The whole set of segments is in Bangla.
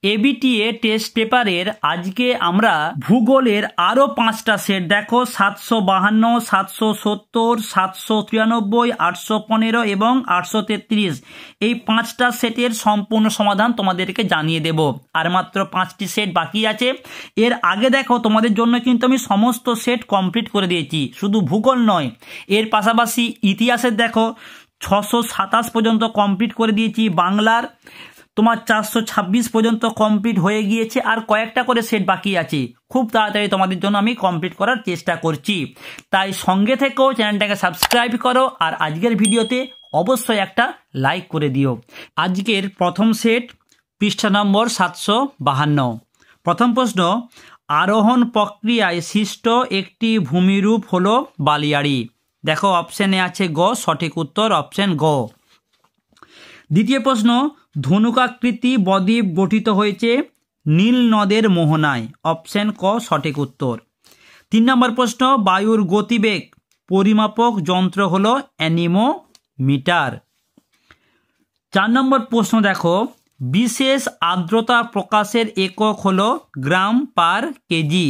এবিটিএ টেস্ট পেপারের আজকে আমরা ভূগোলের আরও 5টা সেট, দেখো 752, 770, 793, 815 এবং 833, এই 5টা সেটের সম্পূর্ণ সমাধান তোমাদেরকে জানিয়ে দেব। আর মাত্র 5টি সেট বাকি আছে। এর আগে দেখো তোমাদের জন্য কিন্তু আমি সমস্ত সেট কমপ্লিট করে দিয়েছি, শুধু ভূগোল নয়, এর পাশাপাশি ইতিহাসের দেখো 627 পর্যন্ত কমপ্লিট করে দিয়েছি, বাংলার তোমার 426 পর্যন্ত কমপ্লিট হয়ে গিয়েছে, আর কয়েকটা করে সেট বাকি আছে। খুব তাড়াতাড়ি তোমাদের জন্য আমি কমপ্লিট করার চেষ্টা করছি, তাই সঙ্গে থেকেও চ্যানেলটাকে সাবস্ক্রাইব করো আর আজকের ভিডিওতে অবশ্যই একটা লাইক করে দিও। আজকের প্রথম সেট পৃষ্ঠা নম্বর 752। প্রথম প্রশ্ন, আরোহণ প্রক্রিয়ায় সৃষ্ট একটি ভূমিরূপ হলো বালিয়াড়ি। দেখো অপশানে আছে গ, সঠিক উত্তর অপশান গ। দ্বিতীয় প্রশ্ন, ধনুকাকৃতি বদ্বীপ গঠিত হয়েছে নীল নদের মোহনায়। অপশান ক সঠিক উত্তর। 3 নম্বর প্রশ্ন, বায়ুর গতিবেগ পরিমাপক যন্ত্র হলো অ্যানিমোমিটার। 4 নম্বর প্রশ্ন দেখো, বিশেষ আর্দ্রতা প্রকাশের একক হলো গ্রাম পার কেজি।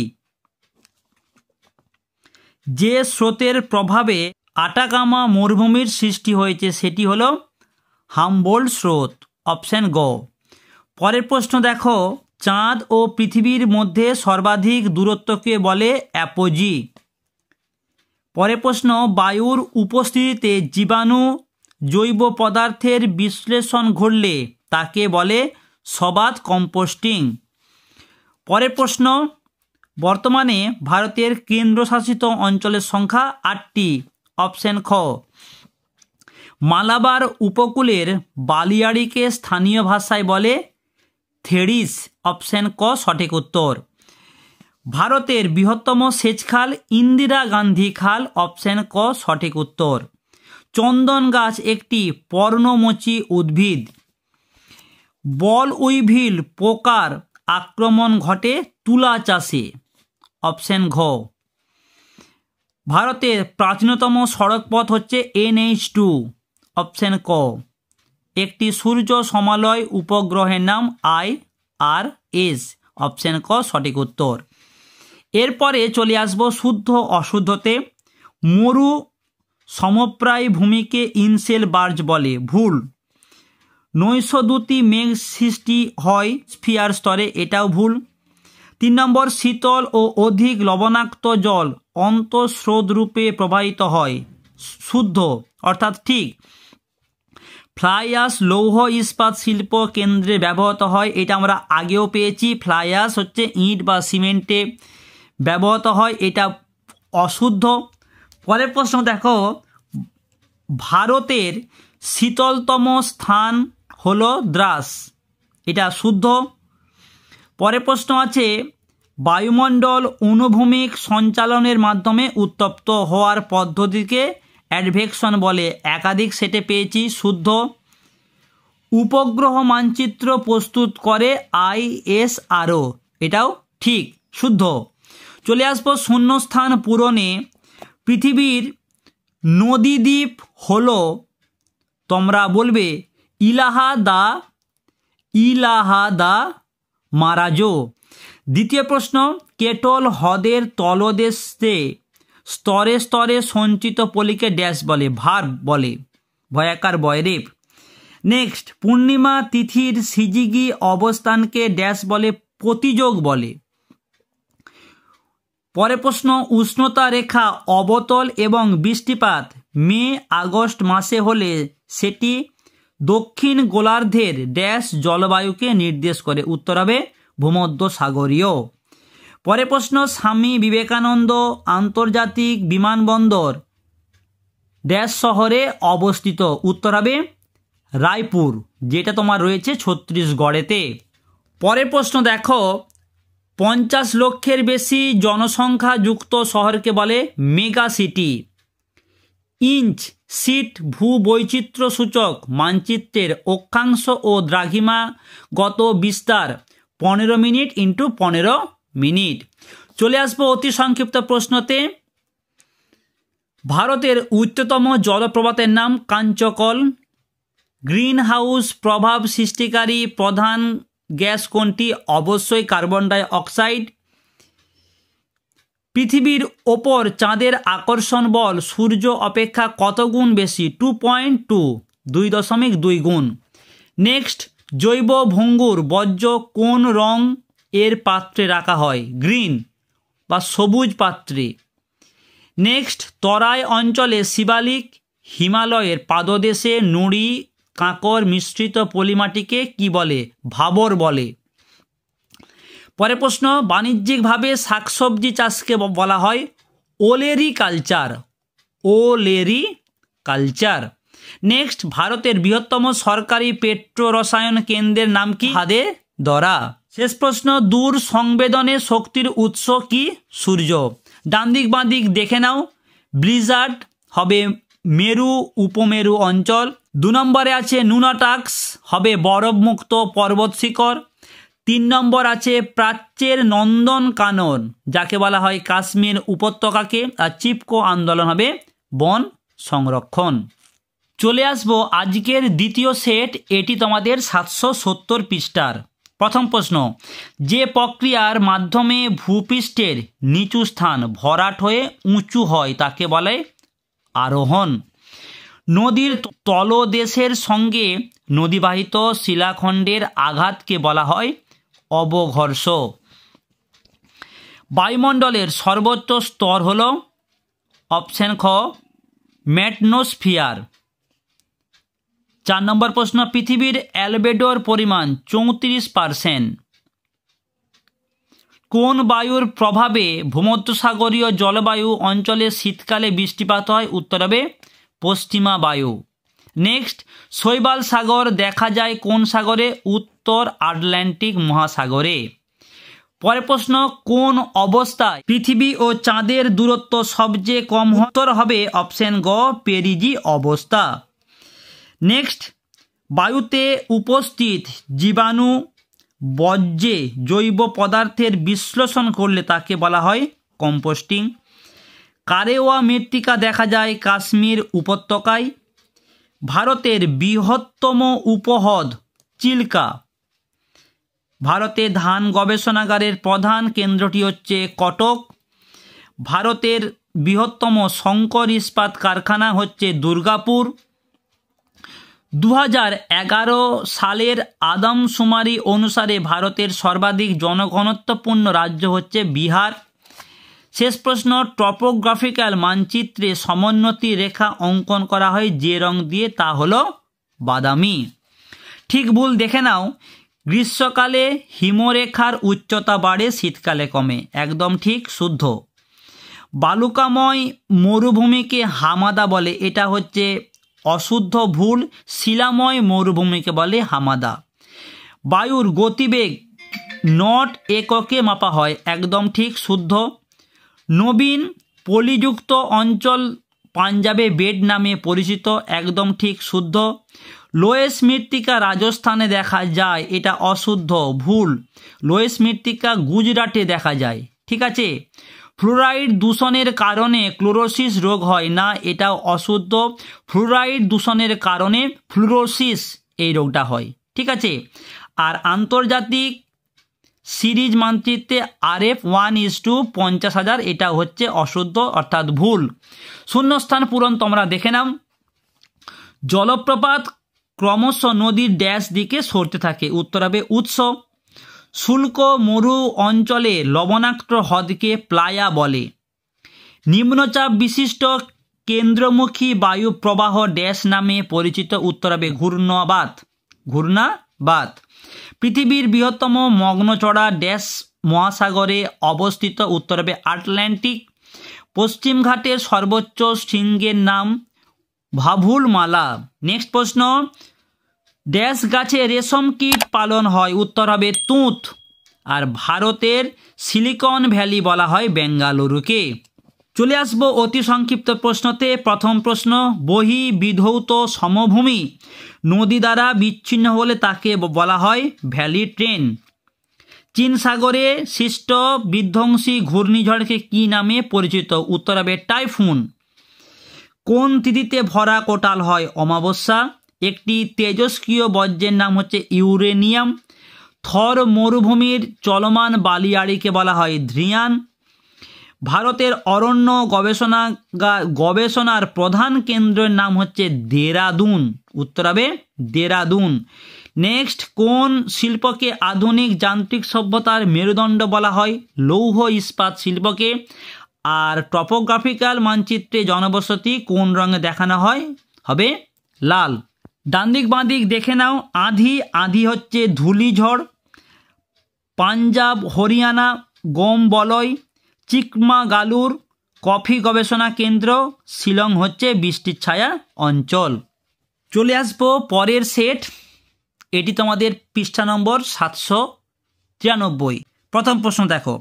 যে স্রোতের প্রভাবে আটাকামা মরুভূমির সৃষ্টি হয়েছে সেটি হলো হামবোল্ট স্রোত। অপশান গ। পরের প্রশ্ন দেখো, চাঁদ ও পৃথিবীর মধ্যে সর্বাধিক দূরত্বকে বলে অ্যাপোজি। পরের প্রশ্ন, বায়ুর উপস্থিতিতে জীবাণু জৈব পদার্থের বিশ্লেষণ ঘটলে তাকে বলে সবাত কম্পোস্টিং। পরের প্রশ্ন, বর্তমানে ভারতের কেন্দ্রশাসিত অঞ্চলের সংখ্যা 8টি। অপশান খ। মালাবার উপকূলের বালিয়াড়িকে স্থানীয় ভাষায় বলে থেরিস। অপশান ক সঠিক উত্তর। ভারতের বৃহত্তম সেচ খাল ইন্দিরা গান্ধী খাল। অপশান ক সঠিক উত্তর। চন্দন গাছ একটি পর্ণমোচী উদ্ভিদ। বল উইভিল পোকার আক্রমণ ঘটে তুলা চাষে। অপশান ঘ। ভারতের প্রাচীনতম সড়কপথ হচ্ছে NH2। অপশান ক। একটি সূর্য সমালয় উপগ্রহের নাম IRS। অপশান ক সঠিক উত্তর। এরপরে চলে আসবো শুদ্ধ অশুদ্ধতে। মরু সমপ্রায় ভূমিকে ইনসেল বার্জ বলে, ভুল। নৈশদ্যুতি মেঘ সৃষ্টি হয় স্ফিয়ার স্তরে, এটাও ভুল। 3 নম্বর, শীতল ও অধিক লবণাক্ত জল অন্তঃস্রোত রূপে প্রবাহিত হয়, শুদ্ধ অর্থাৎ ঠিক। ফ্লাই অ্যাশ লৌহ ইস্পাত শিল্প কেন্দ্রে ব্যবহৃত হয়, এটা আমরা আগেও পেয়েছি। ফ্লাই অ্যাশ হচ্ছে ইট বা সিমেন্টে ব্যবহৃত হয়, এটা অশুদ্ধ। পরের প্রশ্ন দেখো, ভারতের শীতলতম স্থান হলো দ্রাস, এটা শুদ্ধ। পরের প্রশ্ন আছে, বায়ুমণ্ডল অনুভূমিক সঞ্চালনের মাধ্যমে উত্তপ্ত হওয়ার পদ্ধতিকে অ্যাডভেকশন বলে, একাধিক সেটে পেয়েছি, শুদ্ধ। উপগ্রহ মানচিত্র প্রস্তুত করে ISRO, এটাও ঠিক, শুদ্ধ। চলে আসবো শূন্যস্থান পূরণে। পৃথিবীর নদীদ্বীপ হলো, তোমরা বলবে ইলাহা দা মারাজো। দ্বিতীয় প্রশ্ন, কেটল হ্রদের তলদেশে স্তরে স্তরে সঞ্চিত পলিকে ড্যাশ বলে, ভার্ব বলে, ভয়াকার বয়রেব। নেক্সট, পূর্ণিমা তিথির সিজিগি অবস্থানকে ড্যাশ বলে, প্রতিযোগ বলে। পরের প্রশ্ন, উষ্ণতা রেখা অবতল এবং বৃষ্টিপাত মে আগস্ট মাসে হলে সেটি দক্ষিণ গোলার্ধের ড্যাশ জলবায়ুকে নির্দেশ করে, উত্তর হবে ভূমধ্যসাগরীয়। পরের প্রশ্ন, স্বামী বিবেকানন্দ আন্তর্জাতিক বিমানবন্দর ড্যাশ শহরে অবস্থিত, উত্তর হবে রায়পুর, যেটা তোমার রয়েছে ছত্তিশগড়েতে। পরের প্রশ্ন দেখো, 50 লক্ষের বেশি জনসংখ্যা যুক্ত শহরকে বলে মেগা সিটি। ইঞ্চ সিট ভূবৈচিত্র্য সূচক মানচিত্রের অক্ষাংশ ও দ্রাঘিমাগত বিস্তার 15 মিনিট ইন্টু 15 মিনিট। চলে আসবো অতি সংক্ষিপ্ত প্রশ্নতে। ভারতের উচ্চতম জলপ্রপাতের নাম কাঞ্চকল। গ্রিন হাউস প্রভাব সৃষ্টিকারী প্রধান গ্যাস কোনটি? অবশ্যই কার্বন ডাই অক্সাইড। পৃথিবীর ওপর চাঁদের আকর্ষণ বল সূর্য অপেক্ষা কত গুণ বেশি? 2.2, 2.2 গুণ। নেক্সট, জৈব ভঙ্গুর বর্জ্য কোন রং এর পাত্রে রাখা হয়? গ্রিন বা সবুজ পাত্রে। নেক্সট, তরাই অঞ্চলে শিবালিক হিমালয়ের পাদদেশে নুড়ি কাঁকর মিশ্রিত পলিমাটিকে কি বলে? ভাবর বলে। পরের প্রশ্ন, বাণিজ্যিকভাবে শাকসবজি চাষকে বলা হয় ওলেরিকালচার। ওলেরিকালচার। নেক্সট, ভারতের বৃহত্তম সরকারি পেট্রো রসায়ন কেন্দ্রের নাম কি? হাদে দরা। শেষ প্রশ্ন, দূর সংবেদনে শক্তির উৎস কি? সূর্য। ডান দিক বাঁ দিক দেখে নাও। ব্লিজার্ড হবে মেরু উপমেরু অঞ্চল। 2 নম্বরে আছে নুনাটাক্স হবে বরফমুক্ত পর্বত শিখর। 3 নম্বর আছে প্রাচ্যের নন্দন কানন যাকে বলা হয় কাশ্মীর উপত্যকাকে। আর চিপকো আন্দোলন হবে বন সংরক্ষণ। চলে আসবো আজকের দ্বিতীয় সেট, এটি তোমাদের 770 পৃষ্ঠার। প্রথম প্রশ্ন, যে প্রক্রিয়ার মাধ্যমে ভূপৃষ্ঠের নিচু স্থান ভরাট হয়ে উঁচু হয় তাকে বলে আরোহণ। নদীর তলদেশের সঙ্গে নদীবাহিত শিলাখণ্ডের আঘাতকে বলা হয় অবঘর্ষ। বায়ুমণ্ডলের সর্বোচ্চ স্তর হল অপশন খ ম্যাটনোস্ফিয়ার। 4 নম্বর প্রশ্ন, পৃথিবীর অ্যালবেডোর পরিমাণ 34%। কোন বায়ুর প্রভাবে ভূমধ্যসাগরীয় জলবায়ু অঞ্চলে শীতকালে বৃষ্টিপাত হয়? উত্তর হবে পশ্চিমা বায়ু। নেক্সট, শৈবাল সাগর দেখা যায় কোন সাগরে? উত্তর আটলান্টিক মহাসাগরে। পরের প্রশ্ন, কোন অবস্থায় পৃথিবী ও চাঁদের দূরত্ব সবচেয়ে কম? উত্তর হবে অপশন গ পেরিজি অবস্থা। নেক্সট, বায়ুতে উপস্থিত জীবাণু বর্জ্যে জৈব পদার্থের বিশ্লেষণ করলে তাকে বলা হয় কম্পোস্টিং। কারেওয়া মৃত্তিকা দেখা যায় কাশ্মীর উপত্যকায়। ভারতের বৃহত্তম উপহ্রদ চিল্কা। ভারতে ধান গবেষণাগারের প্রধান কেন্দ্রটি হচ্ছে কটক। ভারতের বৃহত্তম শঙ্কর ইস্পাত কারখানা হচ্ছে দুর্গাপুর। 2011 সালের আদমশুমারি অনুসারে ভারতের সর্বাধিক জনঘনত্বপূর্ণ রাজ্য হচ্ছে বিহার। শেষ প্রশ্ন, টপোগ্রাফিক্যাল মানচিত্রে সমোন্নতি রেখা অঙ্কন করা হয় যে রং দিয়ে, তা হলো বাদামি। ঠিক ভুল দেখে নাও। গ্রীষ্মকালে হিমরেখার উচ্চতা বাড়ে, শীতকালে কমে। একদম ঠিক, শুদ্ধ। বালুকাময় মরুভূমিকে হামাদা বলে, এটা হচ্ছে অশুদ্ধ, ভুল। শিলাময় মরুভূমিকে বলে হামাদা। বায়ুর গতিবেগ নট এককে মাপা হয়, একদম ঠিক, শুদ্ধ। নবীন পলিযুক্ত অঞ্চল পাঞ্জাবে বেড নামে পরিচিত, একদম ঠিক, শুদ্ধ। লোয়েস মৃত্তিকা রাজস্থানে দেখা যায়, এটা অশুদ্ধ, ভুল। লোয়েস মৃত্তিকা গুজরাটে দেখা যায়, ঠিক আছে। ফ্লোরাইড দূষণের কারণে ক্লোরোসিস রোগ হয় না, এটাও অশুদ্ধ। ফ্লোরাইড দূষণের কারণে ফ্লুরোসিস এই রোগটা হয়, ঠিক আছে। আর আন্তর্জাতিক সিরিজ মানচিত্রে RF 1:50,000 এটা হচ্ছে অশুদ্ধ, অর্থাৎ ভুল। শূন্যস্থান পূরণ তোমরা দেখে নাও। জলপ্রপাত ক্রমশ নদীর ড্যাশ দিকে সরতে থাকে, উত্তর হবে উৎস। শুষ্ক মরু অঞ্চলে লবণাক্ত হ্রদকে প্লায়া বলে। নিম্নচাপ বিশিষ্ট কেন্দ্রমুখী বায়ু প্রবাহ ড্যাশ নামে পরিচিত, উত্তর হবে ঘূর্ণাবাত। ঘূর্ণাবাত। পৃথিবীর বৃহত্তম মগ্নচড়া ড্যাশ মহাসাগরে অবস্থিত, উত্তর হবে আটলান্টিক। পশ্চিম ঘাটের সর্বোচ্চ শৃঙ্গের নাম ভাভুলমালা। নেক্সট প্রশ্ন, ড্যাশ গাছে রেশম কীট পালন হয়, উত্তর হবে তুঁত। আর ভারতের সিলিকন ভ্যালি বলা হয় বেঙ্গালুরুকে। চলে আসবো অতি সংক্ষিপ্ত প্রশ্নতে। প্রথম প্রশ্ন, বহির্বিধৌত সমভূমি নদী দ্বারা বিচ্ছিন্ন হলে তাকে বলা হয় ভ্যালি ট্রেন। চীন সাগরে সৃষ্ট বিধ্বংসী ঘূর্ণিঝড়কে কি নামে পরিচিত, উত্তর হবে টাইফুন। কোন তিথিতে ভরা কোটাল হয়? অমাবস্যা। একটি তেজস্ক্রিয় বর্জ্যের নাম হচ্ছে ইউরেনিয়াম। থর মরুভূমির চলমান বালিয়াড়িকে বলা হয় ধ্রিয়ান। ভারতের অরণ্য গবেষণার প্রধান কেন্দ্রের নাম হচ্ছে দেরাদুন। উত্তর হবে দেরাদুন। নেক্সট, কোন শিল্পকে আধুনিক যান্ত্রিক সভ্যতার মেরুদণ্ড বলা হয়? লৌহ ইস্পাত শিল্পকে। আর টপোগ্রাফিক্যাল মানচিত্রে জনবসতি কোন রঙে দেখানো হয়? হবে লাল। ডান দিক বাঁ দিক দেখে নাও। আঁধি হচ্ছে ধূলিঝড়। পাঞ্জাব হরিয়ানা গম বলয়। চিকমাগালুর কফি গবেষণা কেন্দ্র। শিলং হচ্ছে বৃষ্টির ছায়া অঞ্চল। চলে আসবো পরের সেট। এটি তোমাদের পৃষ্ঠা নম্বর 793। প্রথম প্রশ্ন দেখো,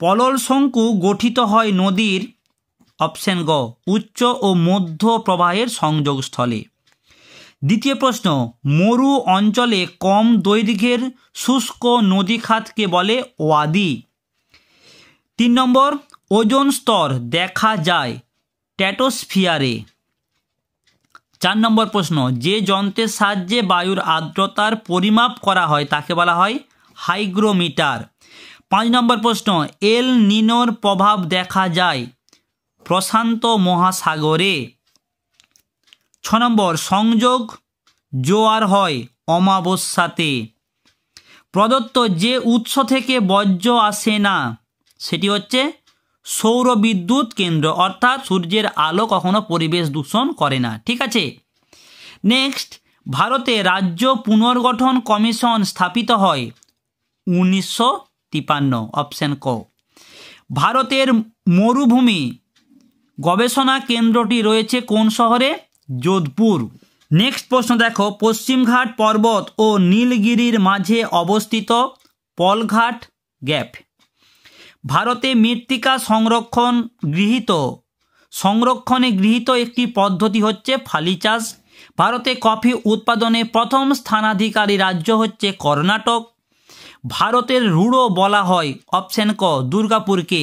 পলল শঙ্কু গঠিত হয় নদীর, অপশন গ, উচ্চ ও মধ্য প্রবাহের সংযোগস্থলে। দ্বিতীয় প্রশ্ন, মরু অঞ্চলে কম দৈর্ঘ্যের শুষ্ক নদীখাতকে বলে ওয়াদি। 3 নম্বর, ওজোন স্তর দেখা যায় স্ট্র্যাটোস্ফিয়ারে। 4 নম্বর প্রশ্ন, যে যন্ত্রের সাহায্যে বায়ুর আর্দ্রতার পরিমাপ করা হয় তাকে বলা হয় হাইগ্রোমিটার। 5 নম্বর প্রশ্ন, এল নিনোর প্রভাব দেখা যায় প্রশান্ত মহাসাগরে। 6 নম্বর, সংযোগ জোয়ার হয় অমাবস্যাতে। প্রদত্ত যে উৎস থেকে বর্জ্য আসে না সেটি হচ্ছে সৌর বিদ্যুৎ কেন্দ্র, অর্থাৎ সূর্যের আলো কখনো পরিবেশ দূষণ করে না। ঠিক আছে। নেক্সট, ভারতে রাজ্য পুনর্গঠন কমিশন স্থাপিত হয় 1953, অপশন ক। ভারতের মরুভূমি গবেষণা কেন্দ্রটি রয়েছে কোন শহরে? যোধপুর। নেক্সট প্রশ্ন দেখো, পশ্চিমঘাট পর্বত ও নীলগিরির মাঝে অবস্থিত পলঘাট গ্যাপ। ভারতে মৃত্তিকা সংরক্ষণে গৃহীত একটি পদ্ধতি হচ্ছে ফালি চাষ। ভারতে কফি উৎপাদনে প্রথম স্থানাধিকারী রাজ্য হচ্ছে কর্ণাটক। ভারতের রুড়ো বলা হয়, অপশন ক, দুর্গাপুরকে।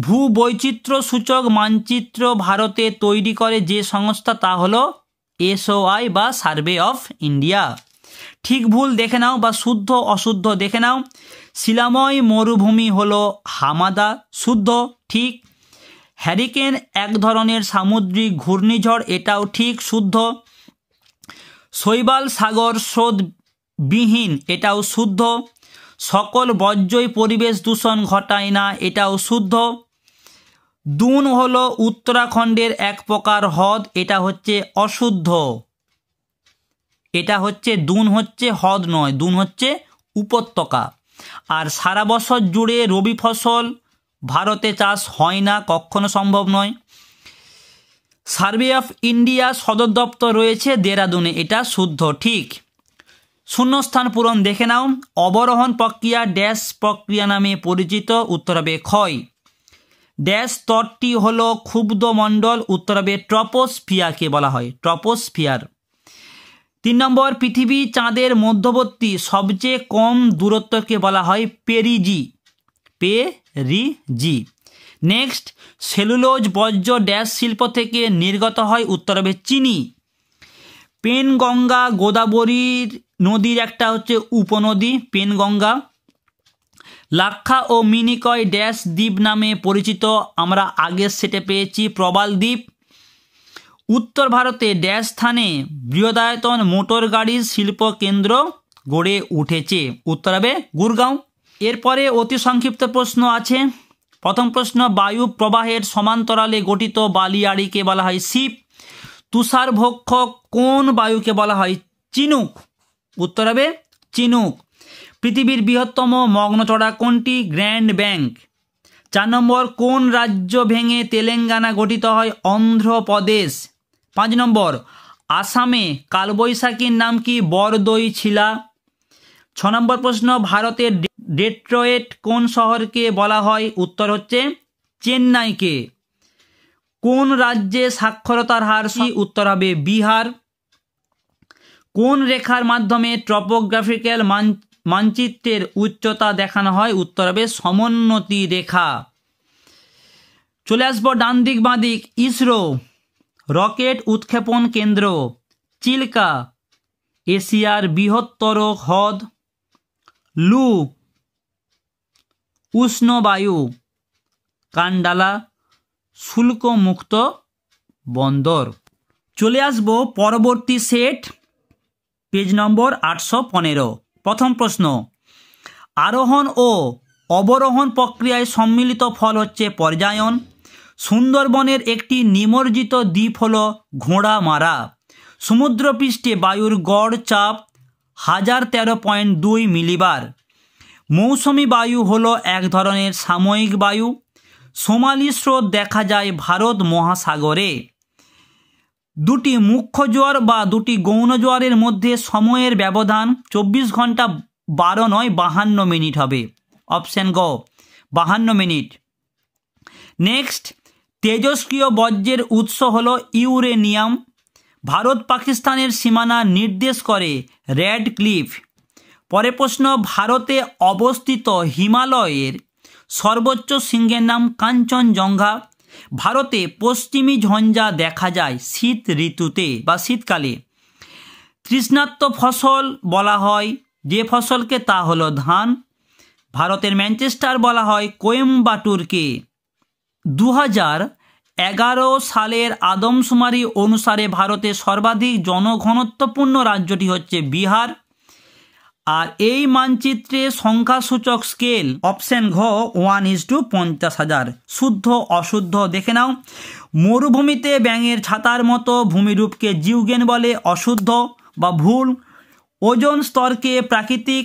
ভূবৈচিত্র্য সূচক মানচিত্র ভারতে তৈরি করে যে সংস্থা তা হলো SOI বা সার্ভে অফ ইন্ডিয়া। ঠিক ভুল দেখে নাও বা শুদ্ধ অশুদ্ধ দেখে নাও। শিলাময় মরুভূমি হলো হামাদা, শুদ্ধ। ঠিক। হ্যারিকেন এক ধরনের সামুদ্রিক ঘূর্ণিঝড়, এটাও ঠিক, শুদ্ধ। শৈবাল সাগর স্রোতবিহীন, এটাও শুদ্ধ। সকল বর্জ্যই পরিবেশ দূষণ ঘটায় না, এটাও শুদ্ধ। দুন হলো উত্তরাখণ্ডের এক প্রকার হ্রদ, এটা হচ্ছে অশুদ্ধ। এটা হচ্ছে দুন হচ্ছে হ্রদ নয়, দুন হচ্ছে উপত্যকা। আর সারা বছর জুড়ে রবি ফসল ভারতে চাষ হয় না, কখনো সম্ভব নয়। সার্ভে অফ ইন্ডিয়া সদর দপ্তর রয়েছে দেরাদুনে, এটা শুদ্ধ। ঠিক। শূন্যস্থান পূরণ দেখে নাও। অবরোহণ প্রক্রিয়া ড্যাশ প্রক্রিয়া নামে পরিচিত, উত্তর হবে ক্ষয়। ড্যাশ স্তরটি হলো ক্ষুব্ধ মণ্ডল, উত্তর হবে ট্রপোস্ফিয়ারকে বলা হয় ট্রপোস্ফিয়ার। 3 নম্বর, পৃথিবী চাঁদের মধ্যবর্তী সবচেয়ে কম দূরত্বকে বলা হয় পেরিজি। নেক্সট, সেলুলোজ বর্জ্য ড্যাশ শিল্প থেকে নির্গত হয়, উত্তর হবে চিনি। পেনগঙ্গা গোদাবরীর নদীর একটা হচ্ছে উপনদী পেনগঙ্গা। লাক্ষা ও মিনিকয় ড্যাশ দ্বীপ নামে পরিচিত, আমরা আগের সেটে পেয়েছি প্রবাল দ্বীপ। উত্তর ভারতে ড্যাশ স্থানে বৃহদায়তন মোটর গাড়ির শিল্প কেন্দ্র গড়ে উঠেছে, উত্তর হবে গুরগাঁও। এরপরে অতি সংক্ষিপ্ত প্রশ্ন আছে। প্রথম প্রশ্ন, বায়ু প্রবাহের সমান্তরালে গঠিত বালিয়াড়িকে বলা হয় শিপ। তুষারভক্ষ কোন বায়ুকে বলা হয়? চিনুক, উত্তর হবে চিনুক। পৃথিবীর বৃহত্তম মগ্নচড়া কোনটি? Grand bank. 4 নম্বর, কোন রাজ্য ভেঙে তেলেঙ্গানা গঠিত হয়? অন্ধ্রপ্রদেশ। 5 নম্বর, আসামে কালবৈশাখীর নাম কি? বরদই ছিলা। 6 নম্বর প্রশ্ন, ভারতের ডেট্রয়েট কোন শহরকে বলা হয়? উত্তর হচ্ছে চেন্নাইকে। কোন রাজ্যে সাক্ষরতার হার? উত্তর হবে বিহার। কোন রেখার মাধ্যমে টপোগ্রাফিক্যাল মানচিত্রের উচ্চতা দেখানো হয়? উত্তর হবে সমোন্নতি রেখা। চলে আসবো ডান দিক বাঁ দিক। ইসরো রকেট উৎক্ষেপণ কেন্দ্র। চিল্কা এশিয়ার বৃহত্তর হ্রদ। লু উষ্ণ বায়ু, কান্ডালা শুল্কমুক্ত বন্দর। চলে আসব পরবর্তী সেট, পেজ নম্বর 815। প্রথম প্রশ্ন, আরোহণ ও অবরোহণ প্রক্রিয়ায় সম্মিলিত ফল হচ্ছে পর্যায়ন। সুন্দরবনের একটি নিমজ্জিত দ্বীপ হল ঘোড়ামারা। সমুদ্রপৃষ্ঠে বায়ুর গড় চাপ 1013.2 মিলিবার। মৌসুমী বায়ু হলো এক ধরনের সাময়িক বায়ু। সোমালি স্রোত দেখা যায় ভারত মহাসাগরে। দুটি মুখ্য জোয়ার বা দুটি গৌণ জোয়ারের মধ্যে সময়ের ব্যবধান 24 ঘন্টা 12 নয় 52 মিনিট হবে। অপশন গ 52 মিনিট। নেক্সট, তেজস্ক্রিয় বর্জ্যের উৎস হলো ইউরেনিয়াম। ভারত পাকিস্তানের সীমানা নির্দেশ করে রেড ক্লিফ। পরের প্রশ্ন, ভারতে অবস্থিত হিমালয়ের সর্বোচ্চ শৃঙ্গের নাম কাঞ্চনজঙ্ঘা। ভারতে পশ্চিমী ঝঞ্ঝা দেখা যায় শীত ঋতুতে বা শীতকালে। তৃষ্ণার্ত ফসল বলা হয় যে ফসলকে, তা হলো ধান। ভারতের ম্যানচেস্টার বলা হয় কোয়েম্বাটুরকে। 2011 সালের আদমশুমারি অনুসারে ভারতের সর্বাধিক জনঘনত্বপূর্ণ রাজ্যটি হচ্ছে বিহার। আর এই মানচিত্রে সংখ্যাসূচক স্কেল অপশন ঘ 1:50,000। শুদ্ধ অশুদ্ধ দেখে নাও। মরুভূমিতে ব্যাঙের ছাতার মতো ভূমিরূপকে জিউগেন বলে, অশুদ্ধ বা ভুল। ওজোন স্তরকে প্রাকৃতিক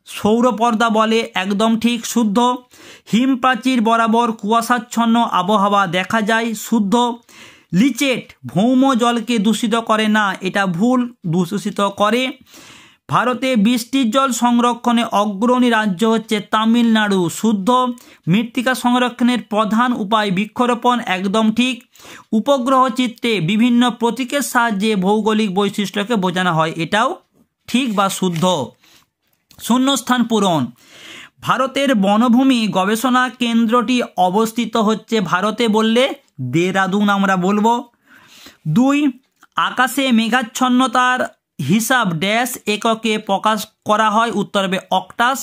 সৌরপর্দা বলে, একদম ঠিক, শুদ্ধ। হিমপ্রাচীর বরাবর কুয়াশাচ্ছন্ন আবহাওয়া দেখা যায়, শুদ্ধ। লিচেট ভৌম জলকে দূষিত করে না, এটা ভুল, দূষিত করে। ভারতে বৃষ্টির জল সংরক্ষণে অগ্রণী রাজ্য হচ্ছে তামিলনাড়ু, শুদ্ধ। মৃত্তিকা সংরক্ষণের প্রধান উপায় বৃক্ষরোপণ, একদম ঠিক। উপগ্রহ চিত্রে বিভিন্ন প্রতীকের সাহায্যে ভৌগোলিক বৈশিষ্ট্যকে বোঝানো হয়, এটাও ঠিক বা শুদ্ধ। শূন্যস্থান পূরণ। ভারতের বনভূমি গবেষণা কেন্দ্রটি অবস্থিত হচ্ছে ভারতে বললে দেরাদুন আমরা বলবো। 2, আকাশে মেঘাচ্ছন্নতার হিসাব ড্যাশ এককে প্রকাশ করা হয়, উত্তর হবে অক্টাস।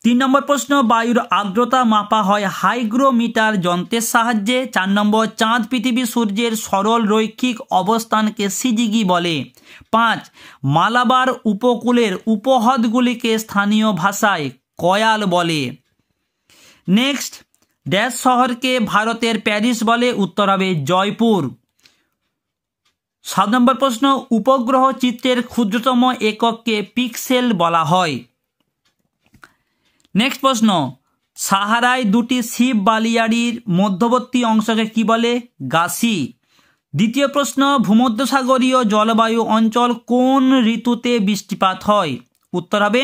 3 নম্বর প্রশ্ন, বায়ুর আর্দ্রতা মাপা হয় হাইগ্রোমিটার যন্ত্রের সাহায্যে। 4 নম্বর, চাঁদ পৃথিবী সূর্যের সরল রৈখিক অবস্থানকে সিজিগি বলে। 5, মালাবার উপকূলের উপহ্রদগুলিকে স্থানীয় ভাষায় কয়াল বলে। নেক্সট, ড্যাশ শহরকে ভারতের প্যারিস বলে, উত্তর হবে জয়পুর। 7 নম্বর প্রশ্ন, উপগ্রহ চিত্রের ক্ষুদ্রতম একককে পিক্সেল বলা হয়। নেক্সট প্রশ্ন, সাহারায় দুটি শিব বালিয়াড়ির মধ্যবর্তী অংশকে কি বলে? গাসি। দ্বিতীয় প্রশ্ন, ভূমধ্যসাগরীয় জলবায়ু অঞ্চল কোন ঋতুতে বৃষ্টিপাত হয়? উত্তর হবে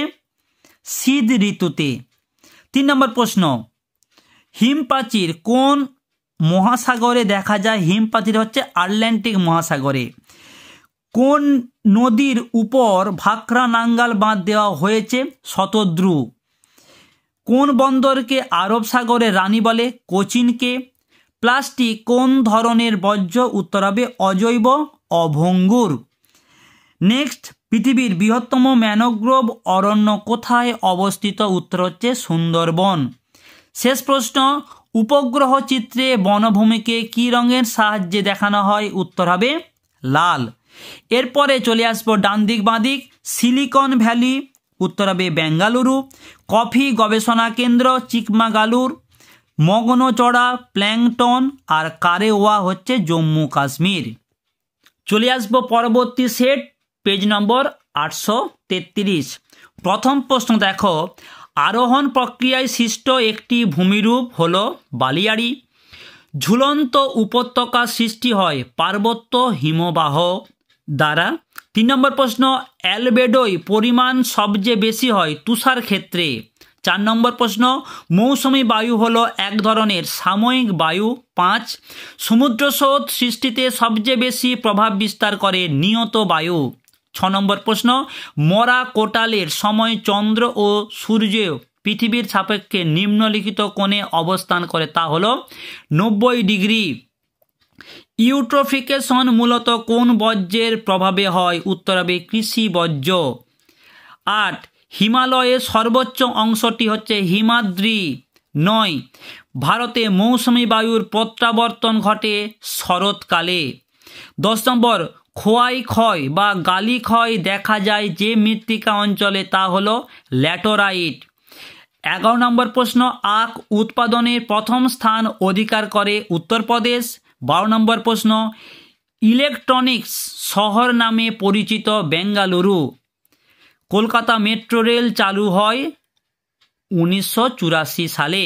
শীত ঋতুতে। 3 নম্বর প্রশ্ন, হিমপ্রাচীর কোন মহাসাগরে দেখা যায়? হিমপ্রাচীর হচ্ছে আটলান্টিক মহাসাগরে। কোন নদীর উপর ভাকরা নাঙ্গাল বাঁধ দেওয়া হয়েছে? শতদ্রু। কোন বন্দরকে আরব সাগরের রানী বলে? কোচিনকে। প্লাস্টিক কোন ধরনের বর্জ্য? উত্তর হবে অজৈব অভঙ্গুর। নেক্সট, পৃথিবীর বৃহত্তম ম্যানগ্রোভ অরণ্য কোথায় অবস্থিত? উত্তর হচ্ছে সুন্দরবন। শেষ প্রশ্ন, উপগ্রহ চিত্রে বনভূমিকে কি রঙের সাহায্যে দেখানো হয়? উত্তর হবে লাল। এরপরে চলে আসবো ডান দিক বাঁ দিক। সিলিকন ভ্যালি, উত্তর হবে বেঙ্গালুরু। কফি গবেষণা কেন্দ্র চিকমাগালুর। মগ্নচড়া প্ল্যাংটন আর কারেওয়া হচ্ছে জম্মু কাশ্মীর। চলে আসবো পরবর্তী সেট, পেজ নম্বর 833। প্রথম প্রশ্ন দেখো, আরোহণ প্রক্রিয়ায় সৃষ্ট একটি ভূমিরূপ হলো বালিয়াড়ি। ঝুলন্ত উপত্যকা সৃষ্টি হয় পার্বত্য হিমবাহ দ্বারা। 3 নম্বর প্রশ্ন, অ্যালবেডোয় পরিমাণ সবচেয়ে বেশি হয় তুষার ক্ষেত্রে। 4 নম্বর প্রশ্ন, মৌসুমী বায়ু হলো এক ধরনের সাময়িক বায়ু। 5, সমুদ্র স্রোত সৃষ্টিতে সবচেয়ে বেশি প্রভাব বিস্তার করে নিয়ত বায়ু। 6 নম্বর প্রশ্ন, মরা কোটালের সময় চন্দ্র ও সূর্য পৃথিবীর সাপেক্ষে নিম্নলিখিত কোণে অবস্থান করে, তা হলো 90 ডিগ্রি। ইউট্রোফিকেশন মূলত কোন বর্জ্যের প্রভাবে হয়? উত্তর হবে কৃষি বর্জ্য। 8 হিমালয়ের সর্বোচ্চ অংশটি হচ্ছে হিমাদ্রি। 9 ভারতে মৌসুমী বায়ুর প্রত্যাবর্তন ঘটে শরৎকালে। 10 নম্বর খোয়াই ক্ষয় বা গালি ক্ষয় দেখা যায় যে মৃত্তিকা অঞ্চলে, তা হলো ল্যাটোরাইট। 11 নম্বর প্রশ্ন, আখ উৎপাদনের প্রথম স্থান অধিকার করে উত্তরপ্রদেশ। 12 নম্বর প্রশ্ন, ইলেকট্রনিক্স শহর নামে পরিচিত বেঙ্গালুরু। কলকাতা মেট্রো রেল চালু হয় 1984 সালে।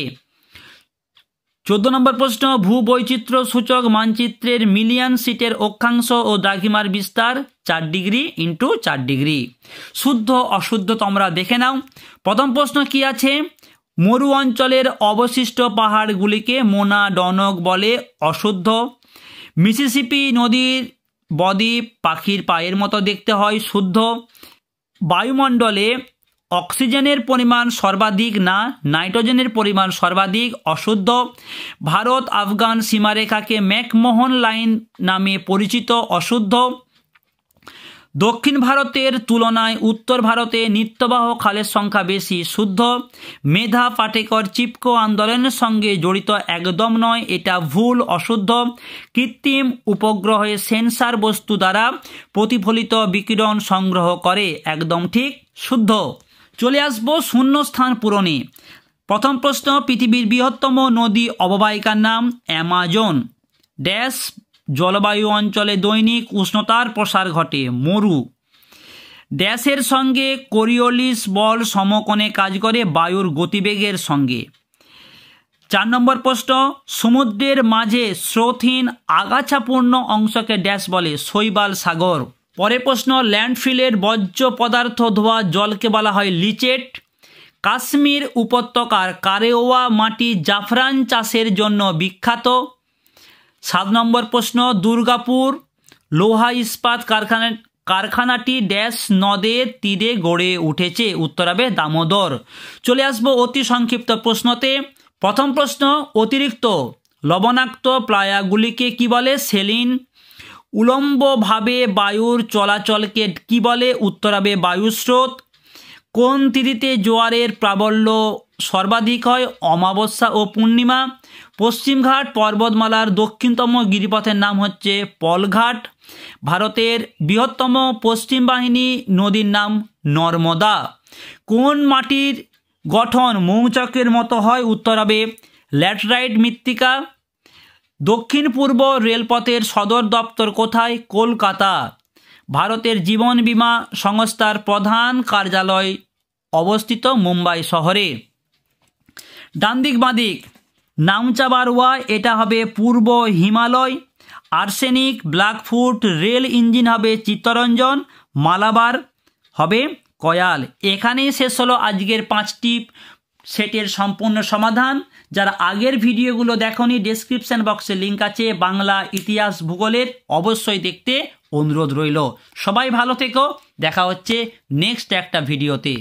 14 নম্বর প্রশ্ন, ভূবৈচিত্র্য সূচক মানচিত্রের মিলিয়ন সিটের অক্ষাংশ ও দ্রাঘিমার বিস্তার 4 ডিগ্রি ইন্টু 4 ডিগ্রি। শুদ্ধ অশুদ্ধ তোমরা দেখে নাও। প্রথম প্রশ্ন কি আছে, মরু অঞ্চলের অবশিষ্ট পাহাড়গুলিকে মোনা ডনক বলে, অশুদ্ধ। মিসিসিপি নদীর বদ্বীপ পাখির পায়ের মতো দেখতে হয়, শুদ্ধ। বায়ুমণ্ডলে অক্সিজেনের পরিমাণ সর্বাধিক না নাইট্রোজেনের পরিমাণ সর্বাধিক, অশুদ্ধ। ভারত আফগান সীমারেখাকে ম্যাকমোহন লাইন নামে পরিচিত, অশুদ্ধ। দক্ষিণ ভারতের তুলনায় উত্তর ভারতে নিত্যবাহ খালের সংখ্যা বেশি, শুদ্ধ। মেধা পাটেকর চিপকো আন্দোলনের সঙ্গে জড়িত, একদম নয়, এটা ভুল, অশুদ্ধ। কৃত্রিম উপগ্রহে সেন্সার বস্তু দ্বারা প্রতিফলিত বিকিরণ সংগ্রহ করে, একদম ঠিক, শুদ্ধ। চলে আসবো শূন্যস্থান পূরণে। প্রথম প্রশ্ন, পৃথিবীর বৃহত্তম নদী অববাহিকার নাম অ্যামাজন। ড্যাশ জলবায়ু অঞ্চলে দৈনিক উষ্ণতার প্রসার ঘটে, মরু। ড্যাশের সঙ্গে কোরিওলিস বল সমকোণে কাজ করে, বায়ুর গতিবেগের সঙ্গে। 4 নম্বর প্রশ্ন, সমুদ্রের মাঝে স্রোতহীন আগাছাপূর্ণ অংশকে ড্যাশ বলে, শৈবাল সাগর। পরের প্রশ্ন, ল্যান্ডফিলের বর্জ্য পদার্থ ধোয়া জলকে বলা হয় লিচেট। কাশ্মীর উপত্যকার কারেওয়া মাটি জাফরান চাষের জন্য বিখ্যাত। 7 নম্বর প্রশ্ন, দুর্গাপুর লোহা ইস্পাত কারখানাটি ড্যাশ নদের তীরে গড়ে উঠেছে, উত্তর হবে দামোদর। চলে আসবো অতি সংক্ষিপ্ত প্রশ্নতে। প্রথম প্রশ্ন, অতিরিক্ত লবণাক্ত প্লায়াগুলিকে কি বলে, সেলিন। উলম্বভাবে বায়ুর চলাচলকে কি বলে, উত্তর হবে বায়ুস্রোত। কোন তিথিতে জোয়ারের প্রাবল্য সর্বাধিক হয়, অমাবস্যা ও পূর্ণিমা। পশ্চিমঘাট পর্বতমালার দক্ষিণতম গিরিপথের নাম হচ্ছে পলঘাট। ভারতের বৃহত্তম পশ্চিম বাহিনী নদীর নাম নর্মদা। কোন মাটির গঠন মৌচাকের মতো হয়, উত্তর হবে ল্যাটেরাইট মৃত্তিকা। দক্ষিণ পূর্ব রেলপথের সদর দপ্তর কোথায়, কলকাতা। ভারতের জীবন বীমা সংস্থার প্রধান কার্যালয় অবস্থিত মুম্বাই শহরে। ডান দিক বাঁ দিক, নামচা বারওয়া এটা হবে পূর্ব Himalaya. Arsenic blackfoot rail engine হবে চিত্তরঞ্জন। মালাবার হবে কয়াল। এখানেই শেষ হলো আজকের 5টি সেটের সম্পূর্ণ সমাধান। যারা আগের ভিডিওগুলো দেখোনি, ডেসক্রিপশন বক্সে লিঙ্ক আছে বাংলা ইতিহাস ভূগোলের, অবশ্যই দেখতে অনুরোধ রইল। সবাই ভালো থেকো, দেখা হচ্ছে নেক্সট একটা ভিডিওতে।